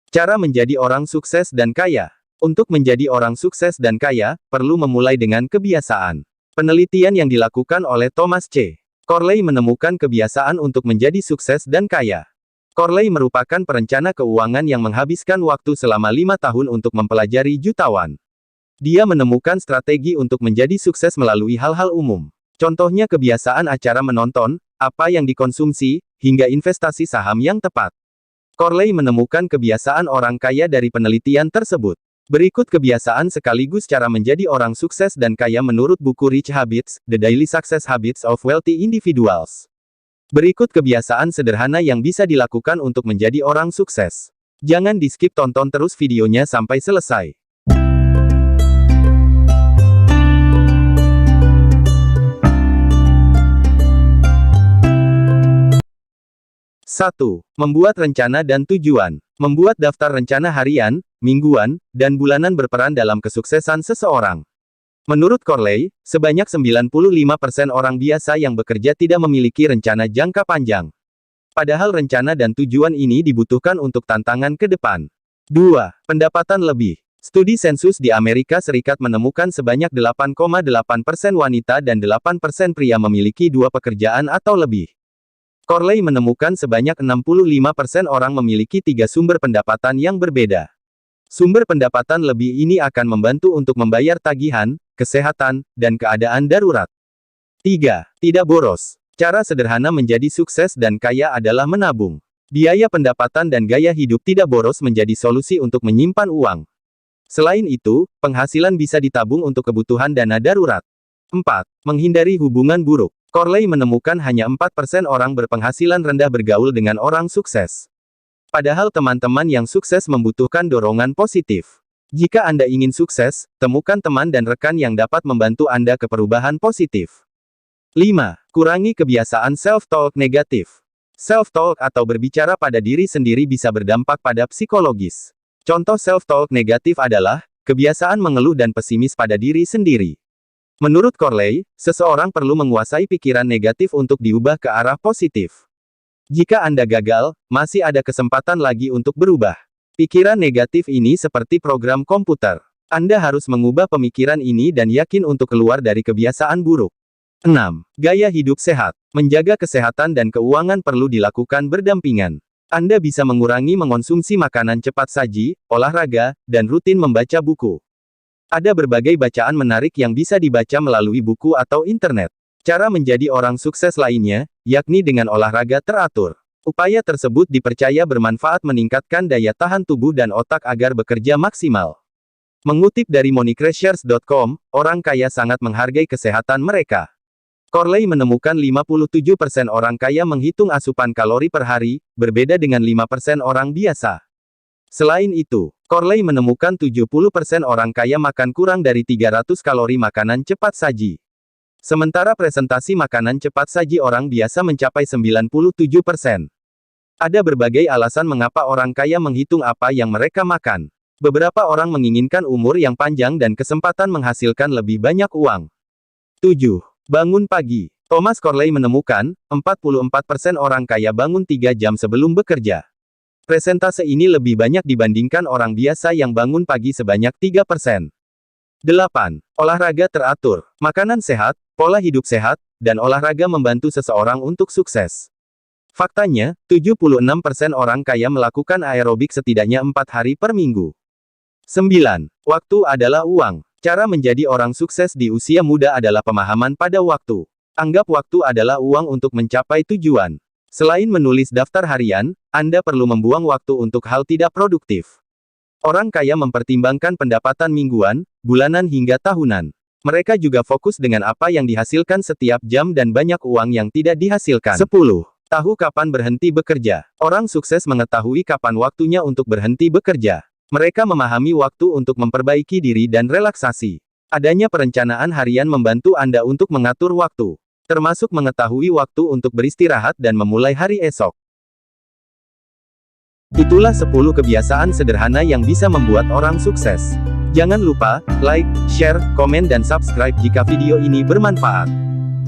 Cara menjadi orang sukses dan kaya. Untuk menjadi orang sukses dan kaya, perlu memulai dengan kebiasaan. Penelitian yang dilakukan oleh Thomas C. Corley menemukan kebiasaan untuk menjadi sukses dan kaya. Corley merupakan perencana keuangan yang menghabiskan waktu selama 5 tahun untuk mempelajari jutawan. Dia menemukan strategi untuk menjadi sukses melalui hal-hal umum. Contohnya kebiasaan acara menonton, apa yang dikonsumsi, hingga investasi saham yang tepat. Corley menemukan kebiasaan orang kaya dari penelitian tersebut. Berikut kebiasaan sekaligus cara menjadi orang sukses dan kaya menurut buku Rich Habits, The Daily Success Habits of Wealthy Individuals. Berikut kebiasaan sederhana yang bisa dilakukan untuk menjadi orang sukses. Jangan di-skip, tonton terus videonya sampai selesai. 1. Membuat rencana dan tujuan. Membuat daftar rencana harian, mingguan, dan bulanan berperan dalam kesuksesan seseorang. Menurut Corley, sebanyak 95% orang biasa yang bekerja tidak memiliki rencana jangka panjang. Padahal rencana dan tujuan ini dibutuhkan untuk tantangan ke depan. 2. Pendapatan lebih. Studi sensus di Amerika Serikat menemukan sebanyak 8,8% wanita dan 8% pria memiliki 2 pekerjaan atau lebih. Corley menemukan sebanyak 65% orang memiliki 3 sumber pendapatan yang berbeda. Sumber pendapatan lebih ini akan membantu untuk membayar tagihan, kesehatan, dan keadaan darurat. 3. Tidak boros. Cara sederhana menjadi sukses dan kaya adalah menabung. Biaya pendapatan dan gaya hidup tidak boros menjadi solusi untuk menyimpan uang. Selain itu, penghasilan bisa ditabung untuk kebutuhan dana darurat. 4. Menghindari hubungan buruk. Corley menemukan hanya 4% orang berpenghasilan rendah bergaul dengan orang sukses. Padahal teman-teman yang sukses membutuhkan dorongan positif. Jika Anda ingin sukses, temukan teman dan rekan yang dapat membantu Anda ke perubahan positif. 5. Kurangi kebiasaan self-talk negatif. Self-talk atau berbicara pada diri sendiri bisa berdampak pada psikologis. Contoh self-talk negatif adalah kebiasaan mengeluh dan pesimis pada diri sendiri. Menurut Corley, seseorang perlu menguasai pikiran negatif untuk diubah ke arah positif. Jika Anda gagal, masih ada kesempatan lagi untuk berubah. Pikiran negatif ini seperti program komputer. Anda harus mengubah pemikiran ini dan yakin untuk keluar dari kebiasaan buruk. 6. Gaya hidup sehat. Menjaga kesehatan dan keuangan perlu dilakukan berdampingan. Anda bisa mengurangi mengonsumsi makanan cepat saji, olahraga, dan rutin membaca buku. Ada berbagai bacaan menarik yang bisa dibaca melalui buku atau internet. Cara menjadi orang sukses lainnya, yakni dengan olahraga teratur. Upaya tersebut dipercaya bermanfaat meningkatkan daya tahan tubuh dan otak agar bekerja maksimal. Mengutip dari moneycrashers.com, orang kaya sangat menghargai kesehatan mereka. Corley menemukan 57% orang kaya menghitung asupan kalori per hari, berbeda dengan 5% orang biasa. Selain itu, Corley menemukan 70% orang kaya makan kurang dari 300 kalori makanan cepat saji. Sementara presentasi makanan cepat saji orang biasa mencapai 97%. Ada berbagai alasan mengapa orang kaya menghitung apa yang mereka makan. Beberapa orang menginginkan umur yang panjang dan kesempatan menghasilkan lebih banyak uang. 7. Bangun pagi. Thomas Corley menemukan, 44% orang kaya bangun 3 jam sebelum bekerja. Presentase ini lebih banyak dibandingkan orang biasa yang bangun pagi sebanyak 3%. 8. Olahraga teratur. Makanan sehat, pola hidup sehat, dan olahraga membantu seseorang untuk sukses. Faktanya, 76% orang kaya melakukan aerobik setidaknya 4 hari per minggu. 9. Waktu adalah uang. Cara menjadi orang sukses di usia muda adalah pemahaman pada waktu. Anggap waktu adalah uang untuk mencapai tujuan. Selain menulis daftar harian, Anda perlu membuang waktu untuk hal tidak produktif. Orang kaya mempertimbangkan pendapatan mingguan, bulanan hingga tahunan. Mereka juga fokus dengan apa yang dihasilkan setiap jam dan banyak uang yang tidak dihasilkan. 10. Tahu kapan berhenti bekerja. Orang sukses mengetahui kapan waktunya untuk berhenti bekerja. Mereka memahami waktu untuk memperbaiki diri dan relaksasi. Adanya perencanaan harian membantu Anda untuk mengatur waktu, termasuk mengetahui waktu untuk beristirahat dan memulai hari esok. Itulah 10 kebiasaan sederhana yang bisa membuat orang sukses. Jangan lupa, like, share, komen dan subscribe jika video ini bermanfaat.